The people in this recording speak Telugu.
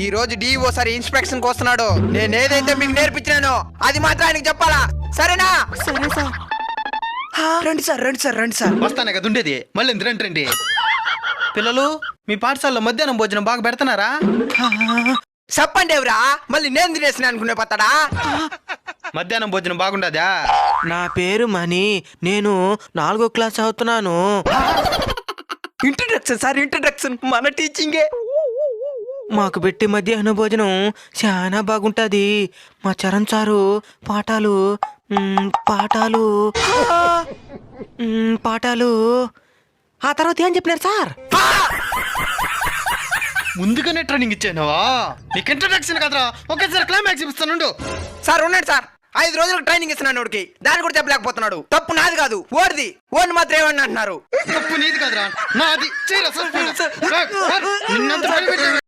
ఈ రోజు డిఓ సార్ ఇన్స్పెక్షన్ కి వస్తున్నాడు. నేను ఏదైతే మీకు నేర్పించానో అది మాత్రం ఆయనకి చెప్పాలా, సరేనా? సరే సార్. రండి సార్, రండి సార్, రండి సార్. వస్తానే కదా ఉండేది, మళ్ళీ రండి రండి. పిల్లలు, మీ పాఠశాలలో మధ్యాహ్నం భోజనం బాగా పెడుతున్నారా? చెప్పండి ఎవరా, మళ్ళీ నేను తినేసిన అనుకునే పత్తడా? మధ్యాహ్నం భోజనం బాగుండదా? నా పేరు మణి, నేను 4వ క్లాస్ చదువుతున్నాను. ఇంట్రడక్షన్ సార్, ఇంట్రడక్షన్, మన టీచింగే. మాకు పెట్టి మధ్యాహ్న భోజనం చాలా బాగుంటది. మా చరణ్ సారు పాఠాలు పాఠాలు పాఠాలు ఆ తర్వాత ఏం చెప్పినారు సార్? ముందుగానే ట్రైనింగ్ ఇచ్చానవా? నీకు ఇంట్రడక్షన్ కదరా, ఒకేసారి క్లైమాక్స్ ఇస్తాను. సార్ ఉన్నాడు సార్, 5 రోజులకు ట్రైనింగ్ ఇస్తున్నాను వాడికి, దాన్ని కూడా చెప్పలేకపోతున్నాడు. తప్పు నాది కాదు, ఓడిది. ఓడిని మాత్రం ఏమన్నా అంటున్నారు. తప్పు నీది కదరా, నాది.